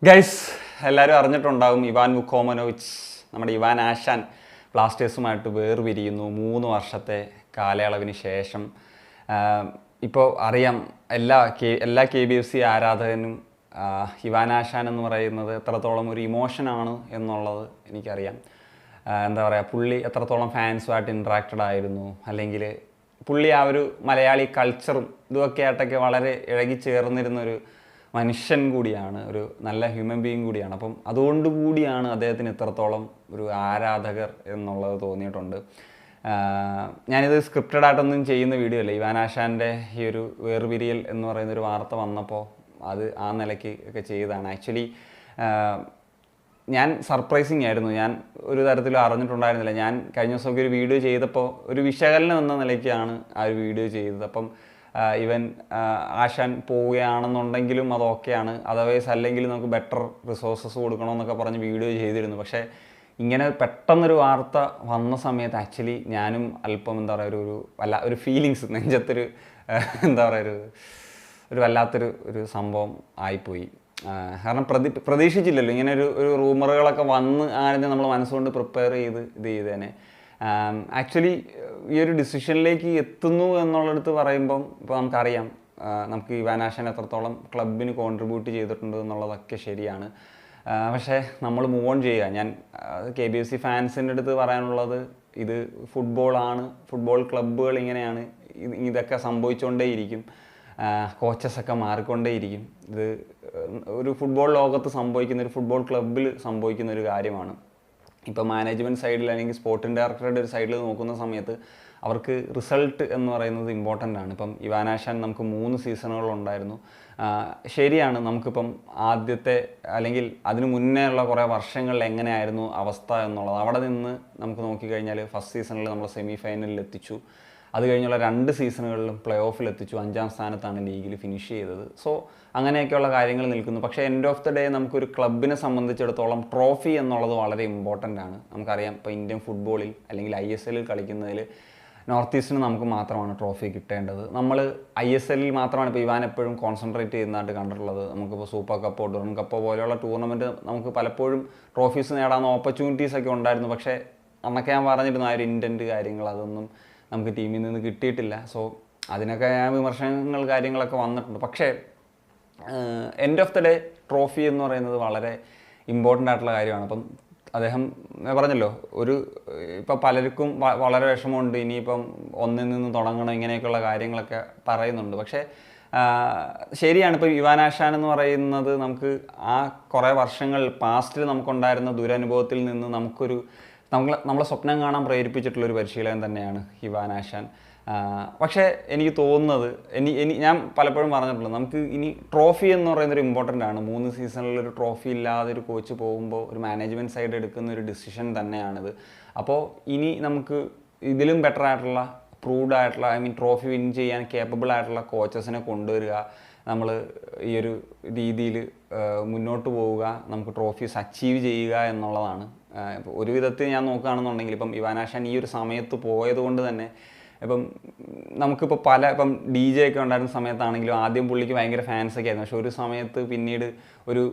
Guys എല്ലാവരും അറിഞ്ഞിട്ടുണ്ടാകും Ivan Vukomanovic നമ്മുടെ Ivan ആശാൻ ബ്ലാസ്റ്റേഴ്സുമായിട്ട് വേർപിരിയുന്നു 3 വർഷത്തെ കാലയളവിന് ശേഷം. ഇപ്പോൾ അറിയാം എല്ലാ KBFC ആരാധകനും ഇവാൻ ആശാൻ എന്ന് പറയുന്നത് എത്രത്തോളം ഒരു ഇമോഷനാണ് എന്നുള്ളത് എനിക്കറിയാം. എന്താ പറയുക, പുള്ളി എത്രത്തോളം ഫാൻസുമായിട്ട് ഇൻട്രാക്റ്റഡ് ആയിരുന്നു, അല്ലെങ്കിൽ പുള്ളി ആ ഒരു മലയാളി കൾച്ചറും ഇതുമൊക്കെ ആയിട്ടൊക്കെ വളരെ ഇഴകിച്ചേർന്നിരുന്നൊരു മനുഷ്യൻ കൂടിയാണ്, ഒരു നല്ല ഹ്യൂമൻ ബീയിങ് കൂടിയാണ്. അപ്പം അതുകൊണ്ട് കൂടിയാണ് അദ്ദേഹത്തിന് ഇത്രത്തോളം ഒരു ആരാധകർ എന്നുള്ളത് തോന്നിയിട്ടുണ്ട്. ഞാനിത് സ്ക്രിപ്റ്റഡ് ആയിട്ടൊന്നും ചെയ്യുന്ന വീഡിയോ അല്ല. ഇവാൻ ആശാൻ്റെ ഈ ഒരു വേർപിരിയൽ എന്ന് പറയുന്നൊരു വാർത്ത വന്നപ്പോൾ അത് ആ നിലയ്ക്ക് ഒക്കെ ചെയ്തതാണ്. ആക്ച്വലി ഞാൻ സർപ്രൈസിങ് ആയിരുന്നു. ഞാൻ ഒരു തരത്തിലും അറിഞ്ഞിട്ടുണ്ടായിരുന്നില്ല. ഞാൻ കഴിഞ്ഞ ദിവസമൊക്കെ ഒരു വീഡിയോ ചെയ്തപ്പോൾ ഒരു വിശകലനം എന്ന നിലയ്ക്കാണ് ആ ഒരു വീഡിയോ ചെയ്തത്. അപ്പം ഇവൻ ആശാൻ പോവുകയാണെന്നുണ്ടെങ്കിലും അത് ഓക്കെയാണ്, അതർവൈസ് അല്ലെങ്കിൽ നമുക്ക് ബെറ്റർ റിസോഴ്സസ് കൊടുക്കണമെന്നൊക്കെ പറഞ്ഞ് വീഡിയോ ചെയ്തിരുന്നു. പക്ഷേ ഇങ്ങനെ പെട്ടെന്നൊരു വാർത്ത വന്ന സമയത്ത് ആക്ച്വലി ഞാനും അല്പം എന്താ പറയുക ഒരു ഫീലിങ്സ് നെഞ്ചത്തൊരു എന്താ പറയുക ഒരു വല്ലാത്തൊരു സംഭവം ആയിപ്പോയി. കാരണം പ്രതീക്ഷിച്ചില്ലല്ലോ ഇങ്ങനെ ഒരു റൂമറുകളൊക്കെ വന്ന് ആരെങ്കിലും നമ്മൾ മനസ്സുകൊണ്ട് പ്രിപ്പയർ ചെയ്ത് ഇത് ചെയ്തേനെ. ആക്ച്വലി ഈ ഒരു ഡിസിഷനിലേക്ക് എത്തുന്നു എന്നുള്ളടത്ത് പറയുമ്പം ഇപ്പോൾ നമുക്കറിയാം, നമുക്ക് ഇവാൻ ആശാൻ എത്രത്തോളം ക്ലബിന് കോൺട്രിബ്യൂട്ട് ചെയ്തിട്ടുണ്ട് എന്നുള്ളതൊക്കെ ശരിയാണ്. പക്ഷേ നമ്മൾ മൂവ് ഓൺ ചെയ്യുക. ഞാൻ KBFC ഫാൻസിൻ്റെ അടുത്ത് പറയാനുള്ളത്, ഇത് ഫുട്ബോളാണ്, ഫുട്ബോൾ ക്ലബ്ബുകൾ ഇങ്ങനെയാണ്, ഇതൊക്കെ സംഭവിച്ചുകൊണ്ടേയിരിക്കും, കോച്ചസൊക്കെ മാറിക്കൊണ്ടേയിരിക്കും. ഇത് ഒരു ഫുട്ബോൾ ലോകത്ത് സംഭവിക്കുന്ന, ഒരു ഫുട്ബോൾ ക്ലബ്ബിൽ സംഭവിക്കുന്ന ഒരു കാര്യമാണ്. ഇപ്പോൾ മാനേജ്മെൻറ്റ് സൈഡിൽ അല്ലെങ്കിൽ സ്പോർട്ടിംഗ് ഡയറക്ടറുടെ ഒരു സൈഡിൽ നോക്കുന്ന സമയത്ത് അവർക്ക് റിസൾട്ട് എന്ന് പറയുന്നത് ഇമ്പോർട്ടൻ്റ് ആണ്. ഇപ്പം ഇവാൻ ആശാൻ നമുക്ക് 3 സീസണുകളുണ്ടായിരുന്നു. ശരിയാണ്, നമുക്കിപ്പം ആദ്യത്തെ അല്ലെങ്കിൽ അതിന് മുന്നേ ഉള്ള കുറേ വർഷങ്ങളിൽ എങ്ങനെയായിരുന്നു അവസ്ഥ എന്നുള്ളത് അവിടെ നിന്ന് നമുക്ക് നോക്കിക്കഴിഞ്ഞാൽ ഫസ്റ്റ് സീസണിൽ നമ്മൾ സെമി ഫൈനലിൽ എത്തിച്ചു. അത് കഴിഞ്ഞുള്ള 2 സീസണുകളിലും പ്ലേ ഓഫിൽ എത്തിച്ചു. 5ാം സ്ഥാനത്താണ് ലീഗിൽ ഫിനിഷ് ചെയ്തത്. സോ അങ്ങനെയൊക്കെയുള്ള കാര്യങ്ങൾ നിൽക്കുന്നു. പക്ഷേ എൻഡ് ഓഫ് ദ ഡേ നമുക്കൊരു ക്ലബിനെ സംബന്ധിച്ചിടത്തോളം ട്രോഫി എന്നുള്ളത് വളരെ ഇമ്പോർട്ടൻ്റ് ആണ്. നമുക്കറിയാം, ഇപ്പോൾ ഇന്ത്യൻ ഫുട്ബോളിൽ അല്ലെങ്കിൽ ISL കളിക്കുന്നതിൽ നോർത്ത് ഈസ്റ്റിന് നമുക്ക് മാത്രമാണ് ട്രോഫി കിട്ടേണ്ടത്. നമ്മൾ ISL മാത്രമാണ് ഇപ്പോൾ ഇവാൻ എപ്പോഴും കോൺസെൻട്രേറ്റ് ചെയ്യുന്നതായിട്ട് കണ്ടിട്ടുള്ളത്. നമുക്കിപ്പോൾ സൂപ്പർ കപ്പോ ഡുറൻ കപ്പോ പോലെയുള്ള ടൂർണമെൻറ്റ് നമുക്ക് പലപ്പോഴും ട്രോഫീസ് നേടാവുന്ന ഓപ്പർച്യൂണിറ്റീസൊക്കെ ഉണ്ടായിരുന്നു. പക്ഷേ അന്നൊക്കെ ഞാൻ പറഞ്ഞിരുന്നു, ആ ഒരു ഇൻറ്റൻറ്റ് കാര്യങ്ങൾ അതൊന്നും നമുക്ക് ടീമിൽ നിന്ന് കിട്ടിയിട്ടില്ല. സോ അതിനൊക്കെ വിമർശനങ്ങൾ കാര്യങ്ങളൊക്കെ വന്നിട്ടുണ്ട്. പക്ഷേ end of the day trophy എന്ന് പറയുന്നത് വളരെ ഇമ്പോർട്ടൻ്റ് ആയിട്ടുള്ള കാര്യമാണ്. അപ്പം അദ്ദേഹം പറഞ്ഞല്ലോ, ഇപ്പോൾ പലർക്കും വളരെ വിഷമമുണ്ട്, ഇനിയിപ്പം ഒന്നിൽ നിന്ന് തുടങ്ങണം, ഇങ്ങനെയൊക്കെയുള്ള കാര്യങ്ങളൊക്കെ പറയുന്നുണ്ട്. പക്ഷേ ശരിയാണ്, ഇപ്പോൾ ഇവാൻ ആശാൻ എന്ന് പറയുന്നത് നമുക്ക് ആ കുറേ വർഷങ്ങൾ പാസ്റ്റിൽ നമുക്കുണ്ടായിരുന്ന ദുരനുഭവത്തിൽ നിന്ന് നമ്മളെ സ്വപ്നം കാണാൻ പ്രേരിപ്പിച്ചിട്ടുള്ളൊരു പരിശീലകൻ തന്നെയാണ് ഇവാൻ ആശാൻ. പക്ഷേ എനിക്ക് തോന്നുന്നത്, ഞാൻ പലപ്പോഴും പറഞ്ഞിട്ടുള്ളത്, നമുക്ക് ഇനി ട്രോഫി എന്ന് പറയുന്നൊരു ഇമ്പോർട്ടൻ്റ് ആണ്. 3 സീസണിലൊരു ട്രോഫി ഇല്ലാതെ ഒരു കോച്ച് പോകുമ്പോൾ ഒരു മാനേജ്മെൻറ്റ് സൈഡ് എടുക്കുന്ന ഒരു ഡിസിഷൻ തന്നെയാണിത്. അപ്പോൾ ഇനി നമുക്ക് ഇതിലും ബെറ്റർ ആയിട്ടുള്ള, പ്രൂവ്ഡ് ആയിട്ടുള്ള, ട്രോഫി വിൻ ചെയ്യാൻ കേപ്പബിൾ ആയിട്ടുള്ള കോച്ചസിനെ കൊണ്ടുവരിക, നമ്മൾ ഈ ഒരു രീതിയിൽ മുന്നോട്ട് പോവുക, നമുക്ക് ട്രോഫീസ് അച്ചീവ് ചെയ്യുക എന്നുള്ളതാണ്. ഒരു വിധത്തിൽ ഞാൻ നോക്കുകയാണെന്നുണ്ടെങ്കിൽ ഇപ്പം ഇവാൻ ആശാൻ ഈ ഒരു സമയത്ത് പോയതുകൊണ്ട് തന്നെ ഇപ്പം നമുക്കിപ്പോൾ ഇപ്പം DJ ഒക്കെ ഉണ്ടായിരുന്ന സമയത്താണെങ്കിലും ആദ്യം പുള്ളിക്ക് ഭയങ്കര ഫാൻസൊക്കെ ആയിരുന്നു. പക്ഷെ ഒരു സമയത്ത് പിന്നീട് ഒരു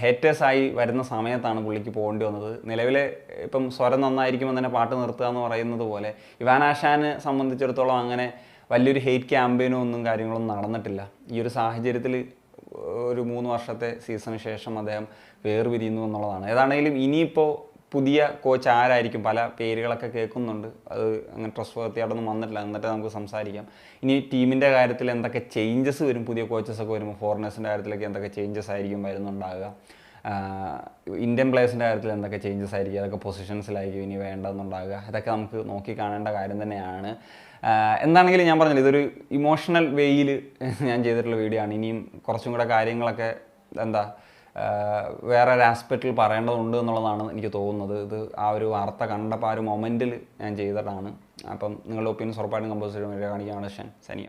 ഹേറ്റേഴ്സായി വരുന്ന സമയത്താണ് പുള്ളിക്ക് പോകേണ്ടി വന്നത്. നിലവിലെ ഇപ്പം സ്വരം നന്നായിരിക്കുമ്പോൾ തന്നെ പാട്ട് നിർത്തുക എന്ന് പറയുന്നത് പോലെ ഇവാൻ ആശാനെ സംബന്ധിച്ചിടത്തോളം അങ്ങനെ വലിയൊരു ഹെയ്റ്റ് ക്യാമ്പയിനോ ഒന്നും കാര്യങ്ങളൊന്നും നടന്നിട്ടില്ല. ഈ ഒരു സാഹചര്യത്തിൽ ഒരു 3 വർഷത്തെ സീസണിന് ശേഷം അദ്ദേഹം വേർപിരിയുന്നു എന്നുള്ളതാണ്. ഏതാണെങ്കിലും ഇനിയിപ്പോൾ പുതിയ കോച്ച് ആരായിരിക്കും, പല പേരുകളൊക്കെ കേൾക്കുന്നുണ്ട്. അത് അങ്ങനെ ട്രസ്റ്റ് വർത്തിയായിട്ടൊന്നും വന്നിട്ടില്ല. എന്നിട്ട് നമുക്ക് സംസാരിക്കാം. ഇനി ടീമിൻ്റെ കാര്യത്തിൽ എന്തൊക്കെ ചേഞ്ചസ് വരും, പുതിയ കോച്ചസൊക്കെ വരുമ്പോൾ ഫോറിനേഴ്സിൻ്റെ കാര്യത്തിലൊക്കെ എന്തൊക്കെ ചേഞ്ചസ് ആയിരിക്കും വരുന്നുണ്ടാകുക, ഇന്ത്യൻ പ്ലേയേഴ്സിൻ്റെ കാര്യത്തിൽ എന്തൊക്കെ ചേഞ്ചസ് ആയിരിക്കും, അതൊക്കെ പൊസിഷൻസിലായിരിക്കും ഇനി വേണ്ടതെന്നുണ്ടാകുക, ഇതൊക്കെ നമുക്ക് നോക്കി കാണേണ്ട കാര്യം തന്നെയാണ്. എന്താണെങ്കിലും ഞാൻ പറഞ്ഞില്ല, ഇതൊരു ഇമോഷണൽ വേയിൽ ഞാൻ ചെയ്തിട്ടുള്ള വീഡിയോ ആണ്. ഇനിയും കുറച്ചും കൂടെ കാര്യങ്ങളൊക്കെ വേറെ ഒരു ആസ്പെക്റ്റിൽ പറയേണ്ടതുണ്ട് എന്നുള്ളതാണ് എനിക്ക് തോന്നുന്നത്. ഇത് ആ ഒരു വാർത്ത കണ്ടപ്പോൾ ആ ഒരു മൊമെൻറ്റിൽ ഞാൻ ചെയ്തിട്ടാണ്. അപ്പം നിങ്ങളുടെ ഒപ്പീനിയൻസ് ഉറപ്പായിട്ടും കമ്പോസ് ചെയ്യാൻ കാണിക്കാനുള്ള സനിയ.